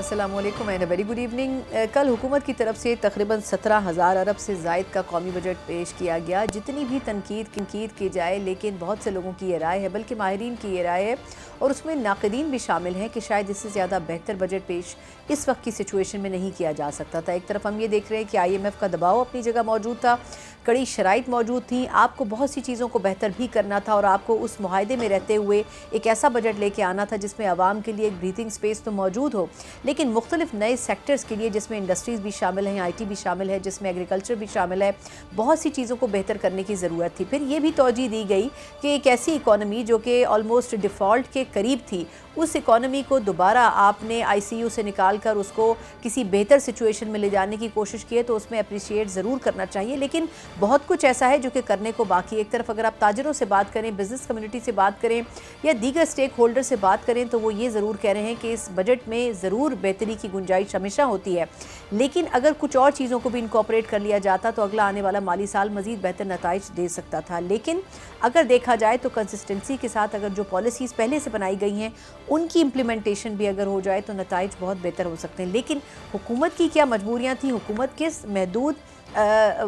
السلام علیکم and very good evening. کل حکومت کی طرف سے تقریباً 17,000 ارب سے زائد کا قومی بجٹ پیش کیا گیا. جتنی بھی تنقید کی جائے لیکن بہت سے لوگوں کی یہ رائے ہے, بلکہ ماہرین کی یہ رائے ہے اور اس میں ناقدین بھی شامل ہیں کہ شاید اس سے زیادہ بہتر بجٹ پیش اس وقت کی سچویشن میں نہیں کیا جا سکتا تھا. ایک طرف ہم یہ دیکھ رہے ہیں کہ IMF کا دباؤ اپنی جگہ موجود تھا, کڑی شرائط موجود تھیں, آپ کو بہت سی چیزوں کو بہتر بھی کرنا تھا اور آپ کو اس معاہدے میں رہتے ہوئے ایک ایسا بجٹ لے کے آنا تھا جس میں عوام کے لیے ایک بریتھنگ سپیس تو موجود ہو, لیکن مختلف نئے سیکٹرز کے لیے جس میں انڈسٹریز بھی شامل ہیں, IT بھی شامل ہے, جس میں ایگریکلچر بھی شامل ہے, بہت سی چیزوں کو بہتر کرنے کی ضرورت تھی. پھر یہ بھی توجہ دی گئی کہ ایک ایسی اکانومی جو کہ آلموسٹ ڈیفالٹ کے قریب تھی, اس اکانومی کو دوبارہ آپ نے ICU سے نکال کر اس کو کسی بہتر سچویشن میں لے جانے کی کوشش کی ہے تو اس میں اپریشیٹ ضرور کرنا چاہیے, لیکن بہت کچھ ایسا ہے جو کہ کرنے کو باقی. ایک طرف اگر آپ تاجروں سے بات کریں, بزنس کمیونٹی سے بات کریں یا دیگر سٹیک ہولڈر سے بات کریں تو وہ یہ ضرور کہہ رہے ہیں کہ اس بجٹ میں ضرور بہتری کی گنجائش ہمیشہ ہوتی ہے, لیکن اگر کچھ اور چیزوں کو بھی انکارپوریٹ کر لیا جاتا تو اگلا آنے والا مالی سال مزید بہتر نتائج دے سکتا تھا. لیکن اگر دیکھا جائے تو کنسسٹنسی کے ساتھ اگر جو پالیسیز پہلے سے بنائی گئی ہیں ان کی امپلیمنٹیشن بھی اگر ہو جائے تو نتائج بہت بہتر ہو سکتے ہیں. لیکن حکومت کی کیا مجبوریاں تھیں, حکومت کس محدود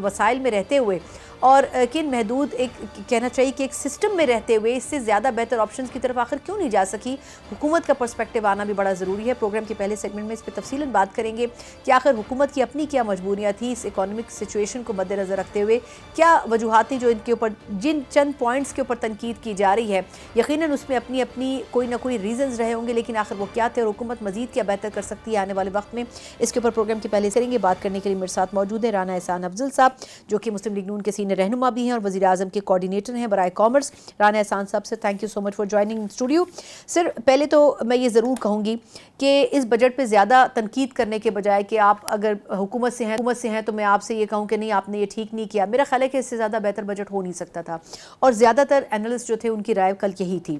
وسائل میں رہتے ہوئے اور کن محدود ایک کہنا چاہیے کہ ایک سسٹم میں رہتے ہوئے اس سے زیادہ بہتر آپشنز کی طرف آخر کیوں نہیں جا سکی, حکومت کا پرسپیکٹیو آنا بھی بڑا ضروری ہے. پروگرام کے پہلے سیگمنٹ میں اس پہ تفصیلاً بات کریں گے کہ آخر حکومت کی اپنی کیا مجبوریاں تھیں اس اکانومک سچویشن کو مد نظر رکھتے ہوئے, کیا وجوہات تھیں جو ان کے اوپر جن چند پوائنٹس کے اوپر تنقید کی جا رہی ہے, یقیناً اس میں اپنی کوئی نہ کوئی ریزنز رہے ہوں گے, لیکن آخر وہ کیا تھے اور حکومت مزید کیا بہتر کر سکتی ہے آنے والے وقت میں. اس کے اوپر پروگرام کے پہلے کریں گے. بات کرنے کے لیے میرے ساتھ موجود ہیں رانا احسان افضل صاحب جو کہ مسلم لیگ نون کے سینئر رہنما بھی ہیں اور وزیر اعظم کے کوارڈینیٹر ہیں برائے کامرس. رانا احسان صاحب سے thank you so much for joining in studio. Sir پہلے تو میں یہ ضرور کہوں گی کہ اس بجٹ پہ زیادہ تنقید کرنے کے بجائے کہ آپ اگر حکومت سے ہیں تو میں آپ سے یہ کہوں کہ نہیں آپ نے یہ ٹھیک نہیں کیا, میرا خیال ہے کہ اس سے زیادہ بہتر بجٹ ہو نہیں سکتا تھا اور زیادہ تر اینالسٹ جو تھے ان کی رائے کل یہی تھی.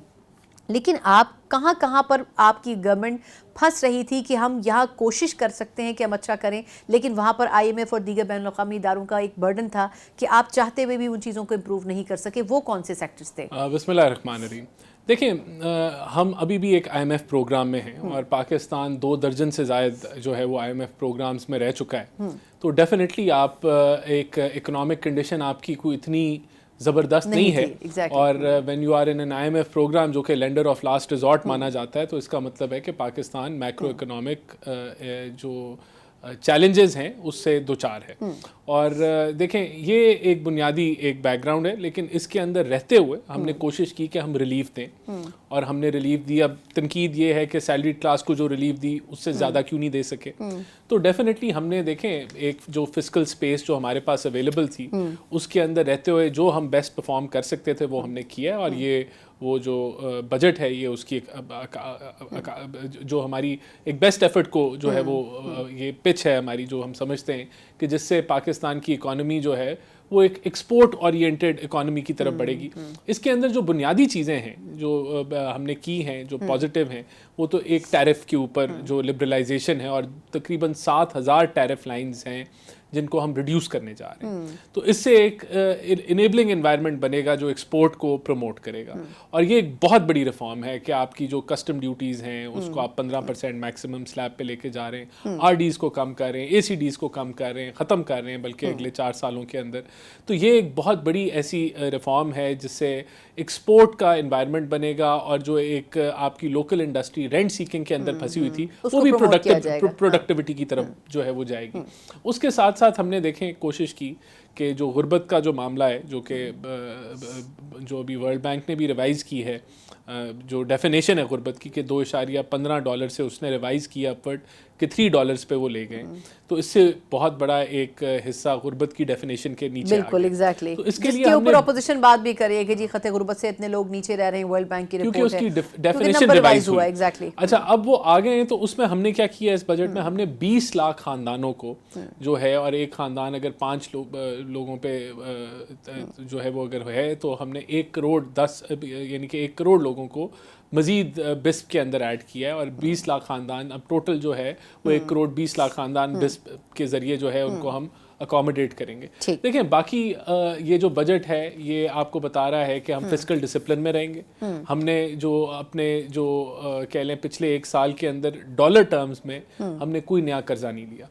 لیکن آپ کہاں پر آپ کی گورنمنٹ پھنس رہی تھی کہ ہم یہاں کوشش کر سکتے ہیں کہ ہم اچھا کریں, لیکن وہاں پر IMF اور دیگر بین الاقوامی اداروں کا ایک برڈن تھا کہ آپ چاہتے ہوئے بھی ان چیزوں کو امپروو نہیں کر سکے, وہ کون سے سیکٹرز تھے؟ بسم اللہ الرحمن الرحیم. دیکھیں ہم ابھی بھی ایک IMF پروگرام میں ہیں اور پاکستان 2 درجن سے زائد جو ہے وہ IMF پروگرامز میں رہ چکا ہے, تو ڈیفینیٹلی آپ ایک اکنامک کنڈیشن آپ کی کوئی اتنی زبردست نہیں ہے, اور when you are in an IMF programme جو کہ لینڈر آف لاسٹ ریزورٹ مانا جاتا ہے, تو اس کا مطلب ہے کہ پاکستان میکرو اکنامک جو چیلنجز ہیں اس سے دوچار ہے. اور دیکھیں یہ ایک بنیادی ایک بیک گراؤنڈ ہے, لیکن اس کے اندر رہتے ہوئے ہم نے کوشش کی کہ ہم ریلیف دیں اور ہم نے ریلیف دی. اب تنقید یہ ہے کہ سیلریڈ کلاس کو جو ریلیف دی اس سے زیادہ کیوں نہیں دے سکے, تو ڈیفینیٹلی ہم نے دیکھیں ایک جو فسکل سپیس جو ہمارے پاس اویلیبل تھی اس کے اندر رہتے ہوئے جو ہم بیسٹ پرفارم کر سکتے تھے وہ ہم نے کیا, اور یہ وہ جو بجٹ ہے یہ اس کی جو ہماری ایک بیسٹ ایفرٹ کو جو ہے وہ یہ پچ ہے ہماری جو ہم سمجھتے ہیں کہ جس سے پاکستان کی اکانومی جو ہے وہ ایک ایکسپورٹ اورینٹیڈ اکانومی کی طرف بڑھے گی. اس کے اندر جو بنیادی چیزیں ہیں جو ہم نے کی ہیں جو پازیٹیو ہیں وہ تو ایک ٹیرف کے اوپر جو لبرلائزیشن ہے, اور تقریباً 7,000 ٹیرف لائنز ہیں جن کو ہم ریڈیوس کرنے جا رہے ہیں, تو اس سے ایک انیبلنگ انوائرمنٹ بنے گا جو ایکسپورٹ کو پروموٹ کرے گا. اور یہ ایک بہت بڑی ریفارم ہے کہ آپ کی جو کسٹم ڈیوٹیز ہیں اس کو آپ 15% میکسیمم سلیب پہ لے کے جا رہے ہیں, RDs کو کم کر رہے ہیں, ACDs کو کم کر رہے ہیں, ختم کر رہے ہیں بلکہ اگلے 4 سالوں کے اندر. تو یہ ایک بہت بڑی ایسی ریفارم ہے جس سے ایکسپورٹ کا انوائرمنٹ بنے گا, اور جو ایک آپ کی لوکل انڈسٹری رینٹ سیکنگ کے اندر پھنسی ہوئی تھی وہ بھی پروڈکٹیوٹی کی طرف جو ہے وہ جائے گی. اس کے ساتھ ساتھ ہم نے دیکھیں کوشش کی کہ جو غربت کا جو معاملہ ہے جو کہ جو ابھی ورلڈ بینک نے بھی ریوائز کی ہے جو ڈیفینیشن ہے غربت کی کہ $2.15 سے اس نے ریوائز کیا اپورڈ کہ $3 پہ وہ لے گئے, تو اس سے بہت بڑا ایک حصہ غربت کی ڈیفینیشن کے نیچے بالکل ایگزیکٹلی, تو اس کے لیے اوپر اپوزیشن بات بھی کر رہی ہے کہ جی خطے غربت سے اتنے لوگ نیچے رہ رہے ہیں, ورلڈ بینک کی رپورٹ ہے کیونکہ اس کی ڈیفینیشن ریوائز ہوا. ایگزیکٹلی. اچھا اب وہ آ گئے ہیں, تو اس میں ہم نے کیا کیا اس بجٹ میں, ہم نے 20 لاکھ خاندانوں کو جو ہے, اور ایک خاندان اگر 5 لوگوں پہ جو ہے وہ اگر ہے تو ہم نے 1 کروڑ 10 یعنی کہ 1 کروڑ لوگوں کو مزید بسپ کے اندر ایڈ کیا ہے اور 20 لاکھ خاندان اب ٹوٹل جو ہے وہ 1 کروڑ 20 لاکھ خاندان بسپ کے ذریعے جو ہے ان کو ہم اکوموڈیٹ کریں گے. دیکھیں باقی یہ جو بجٹ ہے یہ آپ کو بتا رہا ہے کہ ہم فسکل ڈسپلن میں رہیں گے. ہم نے جو اپنے جو کہہ لیں پچھلے 1 سال کے اندر ڈالر ٹرمز میں ہم نے کوئی نیا قرضہ نہیں لیا,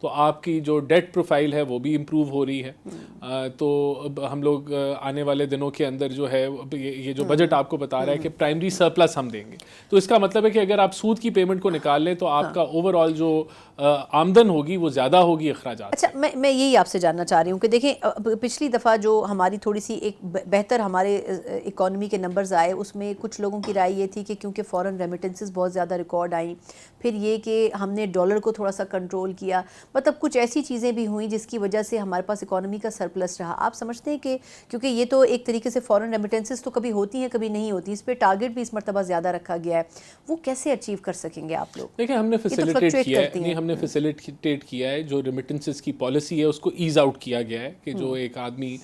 تو آپ کی جو ڈیٹ پروفائل ہے وہ بھی امپروو ہو رہی ہے. تو ہم لوگ آنے والے دنوں کے اندر جو ہے یہ جو بجٹ آپ کو بتا رہا ہے کہ پرائمری سرپلس ہم دیں گے, تو اس کا مطلب ہے کہ اگر آپ سود کی پیمنٹ کو نکال لیں تو آپ کا اوور آل جو آمدن ہوگی وہ زیادہ ہوگی اخراجات. اچھا میں یہی آپ سے جاننا چاہ رہی ہوں کہ دیکھیں پچھلی دفعہ جو ہماری تھوڑی سی ایک بہتر ہمارے اکانومی کے نمبرز آئے, اس میں کچھ لوگوں کی رائے یہ تھی کہ کیونکہ فورن ریمیٹنسز بہت زیادہ ریکارڈ آئیں, پھر یہ کہ ہم نے ڈالر کو تھوڑا سا کنٹرول کیا, مطلب کچھ ایسی چیزیں بھی ہوئیں جس کی وجہ سے ہمارے پاس اکانومی کا سرپلس رہا. آپ سمجھتے ہیں کہ کیونکہ یہ تو ایک طریقے سے فورن ریمیٹنسز تو کبھی ہوتی ہیں کبھی نہیں ہوتی, اس پہ ٹارگٹ بھی اس مرتبہ زیادہ رکھا گیا ہے, وہ کیسے اچیو کر سکیں گے آپ لوگ؟ دیکھیں ہم نے فیسیلیٹیٹ کیا ہے, نہیں ہم نے فیسیلیٹیٹ کیا ہے, جو ریمیٹنسز کی پالیسی ہے اس کو ایز آؤٹ کیا گیا ہے کہ جو ایک آدمی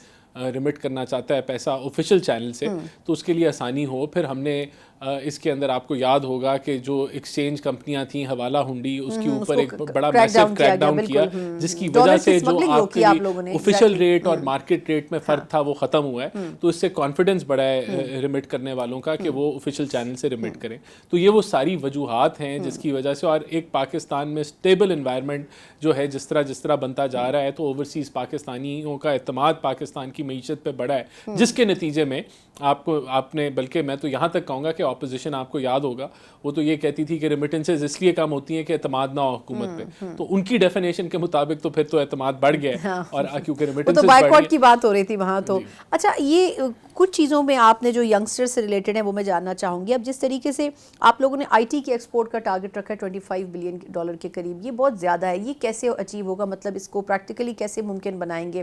ریمٹ کرنا چاہتا ہے پیسہ آفیشیل چینل سے تو اس کے لیے آسانی ہو. پھر ہم نے اس کے اندر آپ کو یاد ہوگا کہ جو ایکسچینج کمپنیاں تھیں حوالہ ہنڈی, اس کے اوپر ایک بڑا میسو کریک ڈاؤن کیا, جس کی وجہ سے جو آپ کے آفیشیل ریٹ اور مارکیٹ ریٹ میں فرق تھا وہ ختم ہوا ہے. تو اس سے کانفیڈنس بڑھا ہے ریمٹ کرنے والوں کا کہ وہ آفیشیل چینل سے ریمٹ کریں. تو یہ وہ ساری وجوہات ہیں جس کی وجہ سے, اور ایک پاکستان میں اسٹیبل انوائرمنٹ جو ہے جس طرح بنتا جا رہا ہے, تو اوورسیز پاکستانیوں کا اعتماد پاکستان کی معیشت پہ بڑھا ہے, جس کے نتیجے میں آپ نے, بلکہ میں تو یہاں تک کہوں گا کہ اپوزیشن آپ کو یاد ہوگا وہ تو یہ کہتی تھی کہ ریمیٹنسز اس لیے کم ہوتی ہیں کہ اعتماد نہ ہو حکومت پہ, تو ان کی ڈیفینیشن کے مطابق تو پھر تو اعتماد بڑھ گیا, اور کیونکہ ریمیٹنسز تو بائیکاٹ کی بات ہو رہی تھی وہاں تو. اچھا یہ کچھ چیزوں میں آپ نے جو ینگسٹر سے ریلیٹڈ ہیں وہ میں جاننا چاہوں گی. اب جس طریقے سے آپ لوگوں نے آئی ٹی کے ایکسپورٹ کا ٹارگٹ رکھا ہے 25 بلین ڈالر کے قریب, یہ بہت زیادہ ہے, یہ کیسے اچیو ہوگا, مطلب اس کو پریکٹیکلی کیسے ممکن بنائیں گے؟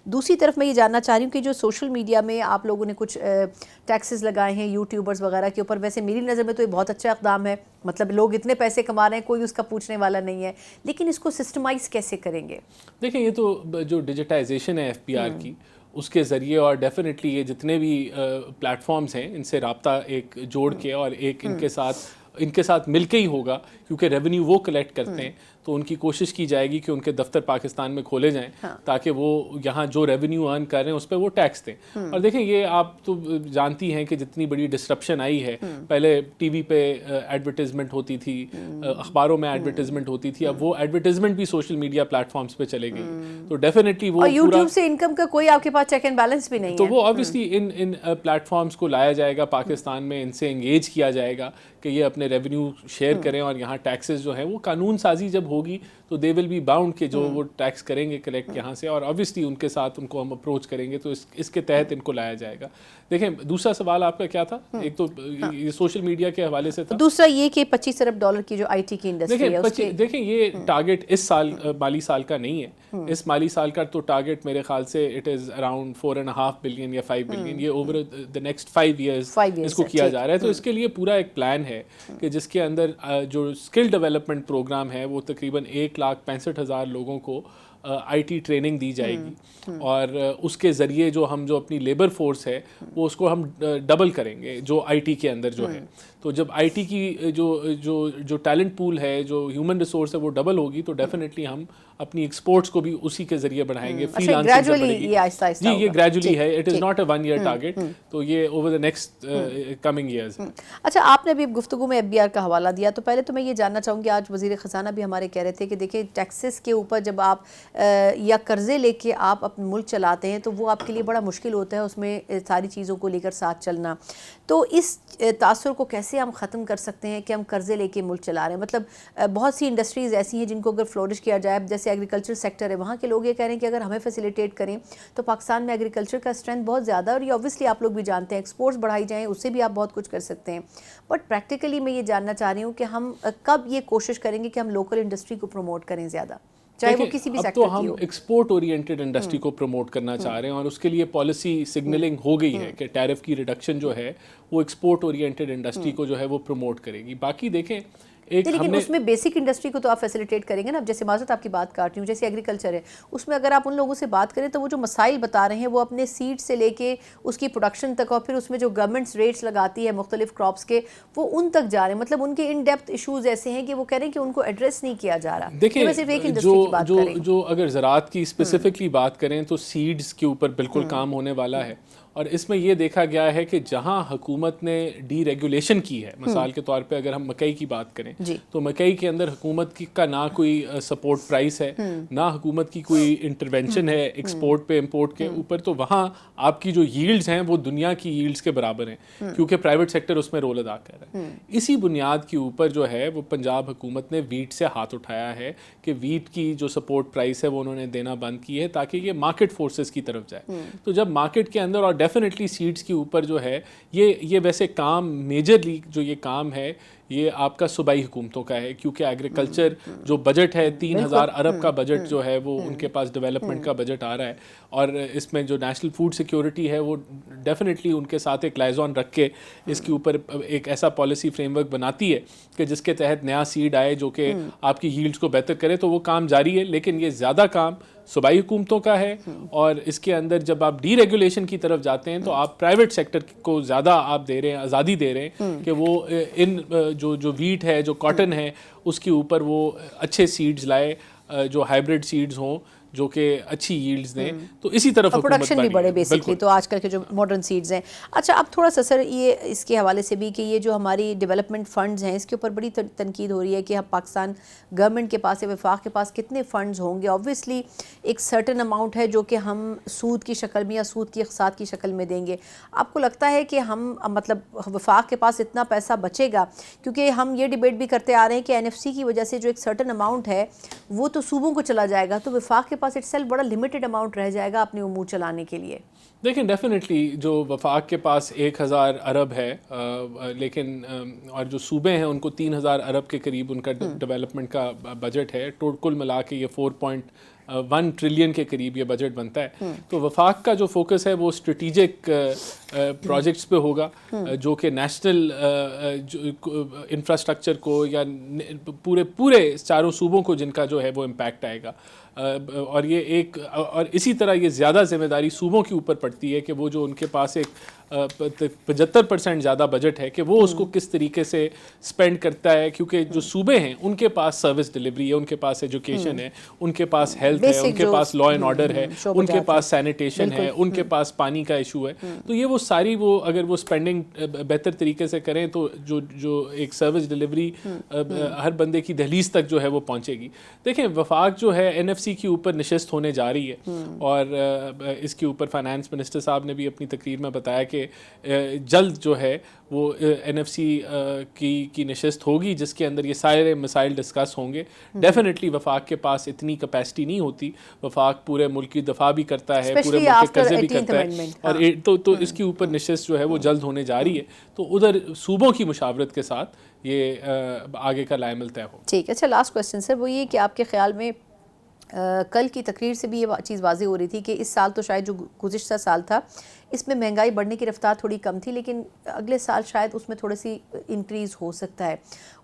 دوسری طرف میں یہ جاننا چاہ رہی ہوں کہ جو سوشل میڈیا میں آپ لوگوں نے کچھ ٹیکسز لگائے ہیں یوٹیوبرز وغیرہ کے اوپر, ویسے میری نظر میں تو یہ بہت اچھا اقدام ہے, مطلب لوگ اتنے پیسے کما رہے ہیں کوئی اس کا پوچھنے والا نہیں ہے, لیکن اس کو سسٹمائز کیسے کریں گے؟ دیکھیں یہ تو جو ڈیجیٹائزیشن ہے ایف پی آر کی, اس کے ذریعے, اور ڈیفینیٹلی یہ جتنے بھی پلیٹ فارمز ہیں ان سے رابطہ ایک جوڑ کے اور ایک ان کے ساتھ مل کے ہی ہوگا, کیونکہ ریونیو وہ کلیکٹ کرتے ہیں, تو ان کی کوشش کی جائے گی کہ ان کے دفتر پاکستان میں کھولے جائیں تاکہ وہ یہاں جو ریونیو ارن کر رہے ہیں اس پہ وہ ٹیکس دیں. اور دیکھیں یہ آپ تو جانتی ہیں کہ جتنی بڑی ڈسرپشن آئی ہے, پہلے ٹی وی پہ ایڈورٹیزمنٹ ہوتی تھی, اخباروں میں ایڈورٹیزمنٹ ہوتی تھی, اب وہ ایڈورٹیزمنٹ بھی سوشل میڈیا پلیٹ فارمز پہ چلے گئی, تو ڈیفینیٹلی وہ یوٹیوب سے انکم کا کوئی آپ کے پاس چیک اینڈ بیلنس بھی نہیں ہے, تو وہ آبویسلی ان پلیٹ فارمز کو لایا جائے گا پاکستان میں, ان سے انگیج کیا جائے گا کہ یہ اپنے ریونیو شیئر کریں, اور یہاں ٹیکسز جو ہیں وہ قانون سازی جب ہوگی تو دے ول بی باؤنڈ کہ جو وہ ٹیکس کریں گے کلیکٹ یہاں سے, اور obviously ان کے ساتھ ان کو ہم اپروچ کریں گے, تو اس کے تحت ان کو لایا جائے گا. دیکھیں دوسرا سوال آپ کا کیا تھا؟ ایک تو یہ سوشل میڈیا کے حوالے سے تھا, دوسرا یہ کہ 25 ارب ڈالر کی جو آئی ٹی کی انڈسٹری ہے. دیکھیں یہ ٹارگٹ اس سال مالی سال کا نہیں ہے, اس مالی سال کا تو ٹارگٹ میرے خیال سے اٹ از اراؤنڈ 4.5 بلین یا 5 بلین, یہ اوور دا نیکسٹ 5 ایئرز اس کو کیا جا رہا ہے. تو اس کے لیے پورا ایک پلان ہے کہ جس کے اندر جو اسکل ڈیولپمنٹ پروگرام ہے وہ تقریباً 1,65,000 لوگوں کو آئی ٹی ٹریننگ دی جائے گی, اور اس کے ذریعے جو ہم جو اپنی لیبر فورس ہے وہ اس کو ہم ڈبل کریں گے جو آئی ٹی کے اندر جو ہے. تو جب آئی ٹی کی جو ٹیلنٹ پول ہے, جو ہیومن ریسورس ہے وہ ڈبل ہوگی, تو ڈیفینیٹلی ہم اپنی ایکسپورٹس کو بھی اسی کے ذریعے بڑھائیں گے. فری لانسنگ جی یہ گریجولی ہے, it is not a 1 year target, تو یہ over the next coming years. اچھا آپ نے بھی گفتگو میں ایف بی آر کا حوالہ دیا, تو پہلے تو میں یہ جاننا چاہوں گی, آج وزیر خزانہ بھی ہمارے کہہ رہے تھے کہ دیکھیں ٹیکسز کے اوپر جب آپ یا قرضے لے کے آپ اپنا ملک چلاتے ہیں تو وہ آپ کے لیے بڑا مشکل ہوتا ہے اس میں ساری چیزوں کو لے کر ساتھ چلنا. تو اس تاثر کو کیسے ہم ختم کر سکتے ہیں کہ ہم قرضے لے کے ملک چلا رہے ہیں؟ مطلب بہت سی انڈسٹریز ایسی ہیں جن کو اگر فلورش کیا جائے, جیسے ایگریکلچر سیکٹر ہے, وہاں کے لوگ یہ کہہ رہے ہیں کہ اگر ہمیں فیسیلیٹیٹ کریں تو پاکستان میں ایگریکلچر کا اسٹرینتھ بہت زیادہ ہے, اور یہ اوبویسلی آپ لوگ بھی جانتے ہیں ایکسپورٹس بڑھائی جائیں اس سے بھی آپ بہت کچھ کر سکتے ہیں. بٹ پریکٹیکلی میں یہ جاننا چاہ رہی ہوں کہ ہم کب یہ کوشش کریں گے کہ ہم لوکل انڈسٹری کو پروموٹ کریں زیادہ, چاہے وہ کسی بھی سیکٹر کی ہو. اب تو ہم ایکسپورٹ اورینٹڈ انڈسٹری کو پروموٹ کرنا چاہ رہے ہیں, اور اس کے لیے پالیسی سگنلنگ ہو گئی ہے کہ ٹیرف کی ریڈکشن جو ہے وہ ایکسپورٹ اورینٹڈ انڈسٹری کو جو ہے وہ پروموٹ کرے گی. باقی دیکھیں ایک لیکن اس میں بیسک انڈسٹری کو تو آپ فیسیلیٹیٹ کریں گے نا. اب جیسے معذرت آپ کی بات کاٹ رہی ہوں, جیسے ایگریکلچر ہے, اس میں اگر آپ ان لوگوں سے بات کریں تو وہ جو مسائل بتا رہے ہیں وہ اپنے سیڈ سے لے کے اس کی پروڈکشن تک, اور پھر اس میں جو گورنمنٹ ریٹس لگاتی ہے مختلف کراپس کے, وہ ان تک جا رہے ہیں. مطلب ان کے ان ڈیپتھ ایشوز ایسے ہیں کہ وہ کہہ رہے ہیں کہ ان کو ایڈریس نہیں کیا جا رہا. دیکھیں جو اگر زراعت کی اسپیسیفکلی بات کریں تو سیڈز کے اوپر بالکل کام ہونے والا ہے, اور اس میں یہ دیکھا گیا ہے کہ جہاں حکومت نے ڈی ریگولیشن کی ہے, مثال کے طور پہ اگر ہم مکئی کی بات کریں تو مکئی کے اندر حکومت کا نہ کوئی سپورٹ پرائس ہے, نہ حکومت کی کوئی انٹرونشن ہے ایکسپورٹ پہ امپورٹ کے اوپر, تو وہاں آپ کی جو ییلڈز ہیں وہ دنیا کی ییلڈز کے برابر ہیں, کیونکہ پرائیویٹ سیکٹر اس میں رول ادا کر رہا ہے. اسی بنیاد کے اوپر جو ہے وہ پنجاب حکومت نے ویٹ سے ہاتھ اٹھایا ہے کہ ویٹ کی جو سپورٹ پرائس ہے وہ انہوں نے دینا بند کی ہے تاکہ یہ مارکیٹ فورسز کی طرف جائے. تو جب مارکیٹ کے اندر, اور ڈیفینیٹلی سیڈز کے اوپر جو ہے یہ ویسے کام میجرلی جو یہ کام ہے یہ آپ کا صوبائی حکومتوں کا ہے, کیونکہ ایگریکلچر جو بجٹ ہے 3000 ارب کا بجٹ جو ہے وہ ان کے پاس ڈیولپمنٹ کا بجٹ آ رہا ہے, اور اس میں جو نیشنل فوڈ سیکیورٹی ہے وہ ڈیفینیٹلی ان کے ساتھ ایک لائزون رکھ کے اس کے اوپر ایک ایسا پالیسی فریم ورک بناتی ہے کہ جس کے تحت نیا سیڈ آئے جو کہ آپ کی ییلڈز کو بہتر کرے. تو وہ کام جاری ہے, لیکن یہ زیادہ کام صوبائی حکومتوں کا ہے, اور اس کے اندر جب آپ ڈی ریگولیشن کی طرف جاتے ہیں تو آپ پرائیویٹ سیکٹر کو زیادہ آپ دے رہے ہیں, آزادی دے رہے ہیں کہ وہ ان جو ویٹ ہے, جو کاٹن ہے, اس کے اوپر وہ اچھے سیڈز لائے جو ہائیبریڈ سیڈز ہوں جو کہ اچھی ییلڈز دیں. تو اسی طرف پروڈکشن بھی بڑھے بیسکلی, تو آج کل کے جو ماڈرن سیڈز ہیں. اچھا اب تھوڑا سا سر یہ اس کے حوالے سے بھی کہ یہ جو ہماری ڈیولپمنٹ فنڈز ہیں اس کے اوپر بڑی تنقید ہو رہی ہے کہ ہم پاکستان گورنمنٹ کے پاس یا وفاق کے پاس کتنے فنڈز ہوں گے. آبویسلی ایک سرٹن اماؤنٹ ہے جو کہ ہم سود کی شکل میں یا سود کی اقساط کی شکل میں دیں گے. آپ کو لگتا ہے کہ ہم مطلب وفاق کے پاس اتنا پیسہ بچے گا؟ کیونکہ ہم یہ ڈیبیٹ بھی کرتے آ رہے ہیں کہ NFC کی وجہ سے جو ایک سرٹن اماؤنٹ ہے وہ تو صوبوں کو چلا جائے گا, تو وفاق کے پاس اٹ سیلف بڑا لمیٹڈ اماؤنٹ رہ جائے گا اپنے امور چلانے کے لیے. دیکھیں ڈیفینیٹلی جو وفاق کے پاس 1000 ارب ہے, لیکن اور جو صوبے ہیں ان کو 3000 ارب کے قریب ان کا ڈیولپمنٹ کا بجٹ ہے. کل ملا کے یہ 4.1 ٹریلین کے قریب یہ بجٹ بنتا ہے. تو وفاق کا جو فوکس ہے وہ اسٹریٹیجک پروجیکٹس پہ ہوگا جو کہ نیشنل انفراسٹرکچر کو یا پورے چاروں صوبوں کو جن کا جو ہے وہ امپیکٹ آئے گا. اور اسی طرح یہ زیادہ ذمہ داری صوبوں کے اوپر پڑتی ہے کہ وہ جو ان کے پاس ایک 75% زیادہ بجٹ ہے کہ وہ اس کو کس طریقے سے سپینڈ کرتا ہے, کیونکہ جو صوبے ہیں ان کے پاس سروس ڈلیوری ہے, ان کے پاس ایجوکیشن ہے, ان کے پاس ہیلتھ ہے, ان کے پاس لا اینڈ آرڈر ہے, ان کے پاس سینیٹیشن ہے, ان کے پاس پانی کا ایشو ہے. تو یہ وہ ساری اگر وہ سپینڈنگ بہتر طریقے سے کریں تو جو ایک سروس ڈلیوری ہر بندے کی دہلیز تک جو ہے وہ پہنچے گی. دیکھیں وفاق جو ہے NFC کے اوپر نشست ہونے جا رہی ہے, اور اس کے اوپر فائنانس منسٹر صاحب نے بھی اپنی تقریر میں بتایا کہ جلد جو ہے وہ NFC کی نشست ہوگی جس کے اندر یہ سارے مسائل ڈسکس ہوں گے. ڈیفینیٹلی وفاق کے پاس اتنی کیپیسٹی نہیں ہوتی, وفاق پورے ملک کی دفاع بھی کرتا ہے, پورے ملک کے قرضے بھی کرتا ہے, اور تو اس کے اوپر نشست جو ہے وہ جلد ہونے جا رہی ہے. تو ادھر صوبوں کی مشاورت کے ساتھ یہ آگے کا لائے عمل طے ہو. ٹھیک ہے. اچھا لاسٹ کوسچن سر وہ یہ کہ آپ کے خیال میں کل کی تقریر سے بھی یہ چیز واضح ہو رہی تھی کہ اس سال تو شاید جو گزشتہ سال تھا اس میں مہنگائی بڑھنے کی رفتار تھوڑی کم تھی, لیکن اگلے سال شاید اس میں تھوڑی سی انکریز ہو سکتا ہے.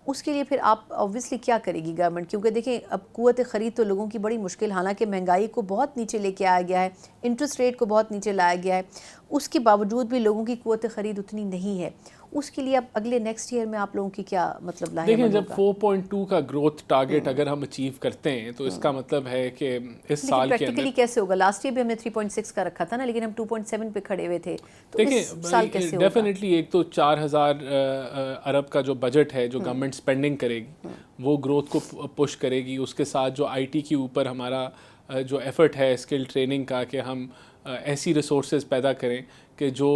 اس کے لیے پھر آپ آبویسلی کیا کرے گی گورنمنٹ؟ کیونکہ دیکھیں اب قوت خرید تو لوگوں کی بڑی مشکل, حالانکہ مہنگائی کو بہت نیچے لے کے آیا گیا ہے, انٹرسٹ ریٹ کو بہت نیچے لایا گیا ہے, اس کے باوجود بھی لوگوں کی قوت خرید اتنی نہیں ہے. اس کے لیے اب اگلے نیکسٹ ایئر میں آپ لوگوں کی کیا مطلب لائے؟ دیکھیں جب 4.2 کا گروتھ ٹارگٹ اگر ہم اچیو کرتے ہیں تو اس کا مطلب ہے کہ اس سال کے پریکٹیکلی کیسے ہوگا؟ لاسٹ ایئر بھی ہم نے 3.6 کا رکھا تھا نا, لیکن ہم 2.7 پہ کھڑے ہوئے تھے. تو اس سال کیسے ہوگا؟ ڈیفینیٹلی ایک تو 4000 ارب کا جو بجٹ ہے جو گورنمنٹ اسپینڈنگ کرے گی وہ گروتھ کو پش کرے گی. اس کے ساتھ جو IT کے اوپر ہمارا جو ایفرٹ ہے اسکل ٹریننگ کا کہ ہم ایسی ریسورسز پیدا کریں کہ جو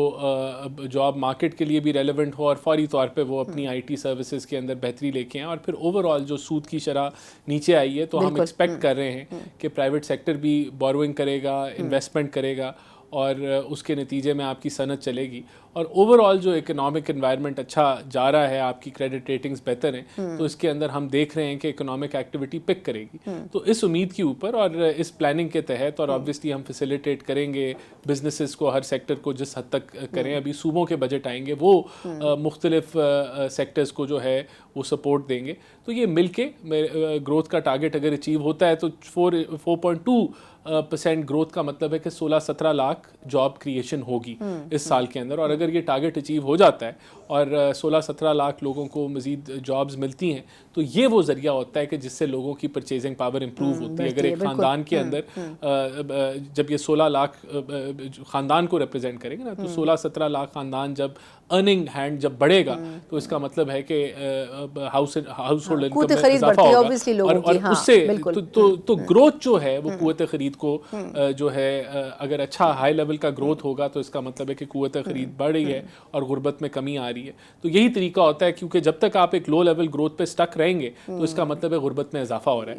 جاب مارکیٹ کے لیے بھی ریلیونٹ ہو اور فوری طور پہ وہ اپنی IT سروسز کے اندر بہتری لے کے آئیں. اور پھر اوور آل جو سود کی شرح نیچے آئی ہے تو ہم ایکسپیکٹ کر رہے ہیں کہ پرائیویٹ سیکٹر بھی بوروئنگ کرے گا, انویسٹمنٹ کرے گا, اور اس کے نتیجے میں آپ کی صنعت چلے گی. اور اوور آل جو اکنامک انوائرمنٹ اچھا جا رہا ہے, آپ کی کریڈٹ ریٹنگز بہتر ہیں, تو اس کے اندر ہم دیکھ رہے ہیں کہ اکنامک ایکٹیویٹی پک کرے گی. تو اس امید کے اوپر اور اس پلاننگ کے تحت, اور آبویسلی ہم فیسیلیٹیٹ کریں گے بزنسز کو, ہر سیکٹر کو جس حد تک کریں. ابھی صوبوں کے بجٹ آئیں گے, وہ مختلف سیکٹرز کو جو ہے وہ سپورٹ دیں گے. تو یہ مل کے گروتھ کا ٹارگٹ اگر اچیو ہوتا ہے تو 4.2% گروتھ کا مطلب ہے کہ 16-17 لاکھ جاب کریشن ہوگی اس سال کے اندر. اور اگر یہ ٹارگٹ اچیو ہو جاتا ہے اور 16-17 لاکھ لوگوں کو مزید جابز ملتی ہیں, تو یہ وہ ذریعہ ہوتا ہے کہ جس سے لوگوں کی پرچیزنگ پاور امپروو ہوتی ہے. اگر ایک خاندان کے اندر جب یہ 16 لاکھ خاندان کو ریپرزینٹ کریں گے نا, تو 16-17 لاکھ خاندان جب ارننگ ہینڈ جب بڑھے گا, تو اس کا مطلب ہے کہ ہاؤس ہولڈ انکم میں اضافہ ہوگا, اور اس سے تو گروتھ جو ہے وہ قوت خرید کو جو ہے, اگر اچھا ہائی لیول کا گروتھ ہوگا تو اس کا مطلب ہے کہ قوت خرید بڑھ رہی ہے اور غربت میں کمی آ رہی ہے. تو یہی طریقہ ہوتا ہے, کیونکہ جب تک آپ ایک لو لیول گروتھ پہ سٹک رہیں گے تو اس کا مطلب ہے غربت میں اضافہ ہو رہا ہے.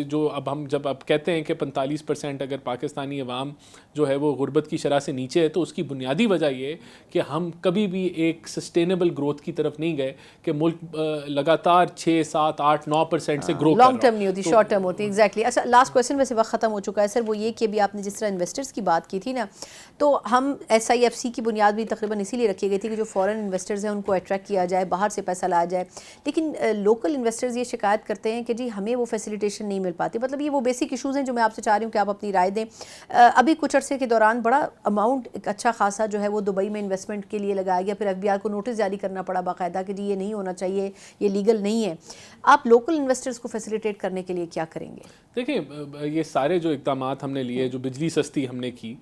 جو اب ہم جب اب کہتے ہیں کہ 45% اگر پاکستانی عوام جو ہے وہ غربت کی شرح سے نیچے ہے, تو اس کی بنیادی وجہ یہ ہے کہ ہم کبھی بھی ایک سسٹینیبل گروتھ کی طرف نہیں گئے, کہ ملک لگاتار 6-7-8-9% سے گرو کر رہا ہے. لانگ ٹرم نہیں ہوتی, شارٹ ٹرم ہوتی. ایگزیکٹلی. اچھا, لاسٹ کویشچن ویسے وقت ختم ہو چکا ہے سر, وہ یہ کہ ابھی آپ نے جس طرح انویسٹرز کی بات کی تھی نا, تو ہم SIFC کی بنیاد بھی تقریباً اسی لیے رکھی گئی تھی کہ جو فورن انویسٹرز ہیں ان کو اٹریکٹ کیا جائے, باہر سے پیسہ لایا جائے. لیکن لوکل انویسٹرز یہ شکایت کرتے ہیں کہ جی ہمیں وہ فیسیلیٹیشن نہیں مل پاتی. مطلب یہ وہ بیسک ایشوز ہیں جو میں آپ سے چاہ رہی ہوں کہ آپ اپنی رائے دیں. ابھی کچھ عرصے کے دوران بڑا اماؤنٹ ایک اچھا خاصا جو ہے وہ دبئی میں انویسٹمنٹ کے لیے لگایا گیا, پھر FBI کو نوٹس جاری کرنا پڑا باقاعدہ کہ جی یہ نہیں ہونا چاہیے, یہ لیگل نہیں ہے. آپ لوکل انویسٹرز کو فیسیلیٹیٹ کرنے کے لیے کیا کریں گے؟ دیکھیں, یہ سارے جو اقدامات ہم نے لیے, جو بجلی سستی ہم نے کی,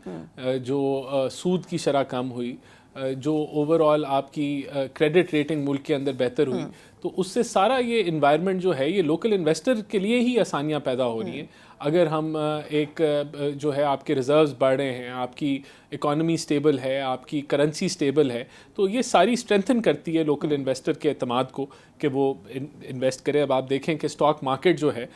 جو سود کی شرح کم ہوئی, جو اوور آل آپ کی کریڈٹ ریٹنگ ملک کے اندر بہتر ہوئی, تو اس سے سارا یہ انوائرمنٹ جو ہے یہ لوکل انویسٹر کے لیے ہی آسانیاں پیدا ہو رہی ہیں. اگر ہم ایک جو ہے آپ کے ریزروز بڑھ رہے ہیں, آپ کی اکانومی سٹیبل ہے, آپ کی کرنسی سٹیبل ہے, تو یہ ساری اسٹرینتھن کرتی ہے لوکل انویسٹر کے اعتماد کو کہ وہ انویسٹ کرے. اب آپ دیکھیں کہ اسٹاک مارکیٹ جو ہے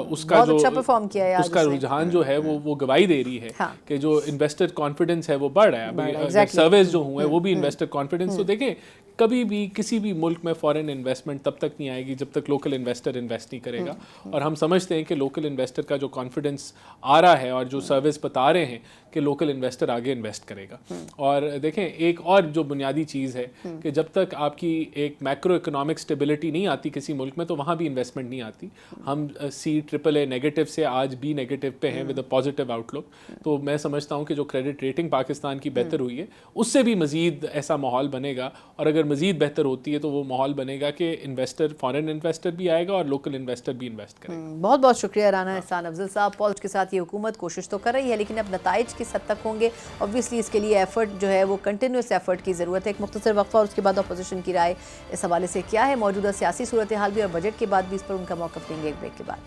اس کا جو اس کا رجحان جو ہے وہ گواہی دے رہی ہے کہ جو انویسٹر کانفیڈنس ہے وہ بڑھ رہا ہے. سرویز جو ہوئے وہ بھی انویسٹر کانفیڈنس. تو دیکھیں, کبھی بھی کسی بھی ملک میں فارن انویسٹمنٹ تب تک نہیں آئے گی جب تک لوکل انویسٹر انویسٹ نہیں کرے گا. اور ہم سمجھتے ہیں کہ لوکل انویسٹر کا جو کانفیڈنس آ رہا ہے اور جو سروس بتا رہے ہیں کہ لوکل انویسٹر آگے انویسٹ کرے گا. اور دیکھیں, ایک اور جو بنیادی چیز ہے کہ جب تک آپ کی ایک میکرو اکنامک اسٹیبلٹی نہیں آتی کسی ملک میں, تو وہاں بھی انویسٹمنٹ نہیں آتی. ہم CAA نیگیٹو سے آج B نیگیٹو پہ ہیں ود اے پازیٹیو آؤٹ لک. تو میں سمجھتا ہوں کہ جو کریڈٹ ریٹنگ پاکستان کی بہتر ہوئی ہے, اس سے بھی مزید ایسا ماحول بنے گا. اور اگر مزید بہتر ہوتی ہے تو وہ ماحول بنے گا کہ انویسٹر, فارن انویسٹر بھی آئے گا اور لوکل انویسٹر بھی انویسٹ کرے گا. بہت بہت شکریہ رانا احسان افضل صاحب. پالچ کے ساتھ یہ حکومت کوشش تو کر رہی ہے, لیکن اب نتائج کس حد تک ہوں گے, اوبویسلی اس کے لیے ایفرٹ جو ہے وہ کنٹینیوس ایفرٹ کی ضرورت ہے. ایک مختصر وقفہ اور اس کے بعد اپوزیشن کی رائے اس حوالے سے کیا ہے, موجودہ سیاسی صورتحال بھی اور بجٹ کے بعد بھی اس پر ان کا موقف لیں گے ایک بریک کے بعد.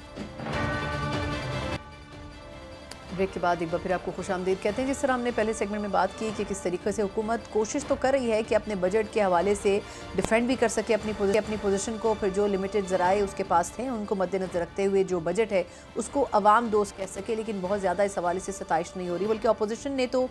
بریک کے بعد ایک بار پھر آپ کو خوش آمدید کہتے ہیں. جس طرح ہم نے پہلے سیگمنٹ میں بات کی کہ کس طریقے سے حکومت کوشش تو کر رہی ہے کہ اپنے بجٹ کے حوالے سے ڈیفینڈ بھی کر سکے اپنی پوزیشن کو, پھر جو لمیٹڈ ذرائع اس کے پاس تھے ان کو مد نظر رکھتے ہوئے جو بجٹ ہے اس کو عوام دوست کہہ سکے. لیکن بہت زیادہ اس حوالے سے ستائش نہیں ہو رہی, بلکہ اپوزیشن نے تو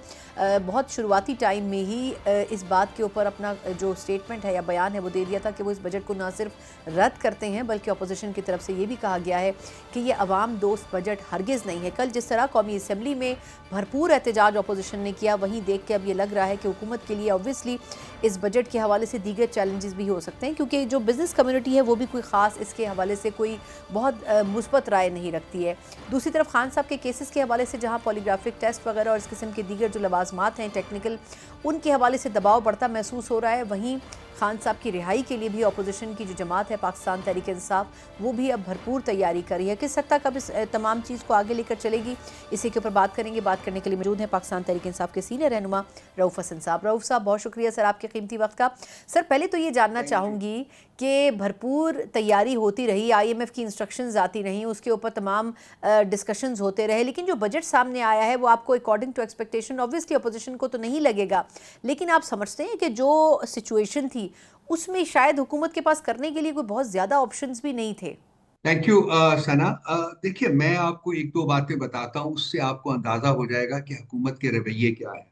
بہت شروعاتی ٹائم میں ہی اس بات کے اوپر اپنا جو سٹیٹمنٹ ہے یا بیان ہے وہ دے دیا تھا کہ وہ اس بجٹ کو نہ صرف رد کرتے ہیں بلکہ اپوزیشن کی طرف سے یہ بھی کہا گیا ہے کہ یہ عوام دوست بجٹ ہرگز نہیں ہے. کل جس طرح قومی اسمبلی میں بھرپور احتجاج اپوزیشن نے کیا, وہیں دیکھ کے اب یہ لگ رہا ہے کہ حکومت کے لیے اوبویسلی اس بجٹ کے حوالے سے دیگر چیلنجز بھی ہو سکتے ہیں, کیونکہ جو بزنس کمیونٹی ہے وہ بھی کوئی خاص اس کے حوالے سے کوئی بہت مثبت رائے نہیں رکھتی ہے. دوسری طرف خان صاحب کے کیسز کے حوالے سے جہاں پولیگرافک ٹیسٹ وغیرہ اور اس قسم کے دیگر جو لوازمات ہیں ٹیکنیکل, ان کے حوالے سے دباؤ بڑھتا محسوس ہو رہا ہے, وہیں خان صاحب کی رہائی کے لیے بھی اپوزیشن کی جو جماعت ہے پاکستان تحریک انصاف وہ بھی اب بھرپور تیاری کر رہی ہے. کس حد تک اب اس تمام چیز کو آگے لے کر چلے گی, اسی کے اوپر بات کریں گے. بات کرنے کے لیے موجود ہیں پاکستان تحریک انصاف کے سینئر رہنما رؤوف حسن صاحب. رؤوف صاحب بہت شکریہ سر آپ کے قیمتی وقت کا. سر پہلے تو یہ جاننا چاہوں گی کہ بھرپور تیاری ہوتی رہی, IMF کی انسٹرکشنز آتی رہیں, اس کے اوپر تمام ڈسکشنز ہوتے رہے, لیکن جو بجٹ سامنے آیا ہے وہ آپ کو according to expectation obviously opposition کو تو نہیں لگے گا, لیکن آپ سمجھتے ہیں کہ جو سچویشن تھی اس میں شاید حکومت کے پاس کرنے کے لیے کوئی بہت زیادہ آپشنز بھی نہیں تھے؟ تھینک یو ثنا. دیکھیے, میں آپ کو ایک دو باتیں بتاتا ہوں, اس سے آپ کو اندازہ ہو جائے گا کہ حکومت کے رویے کیا ہے.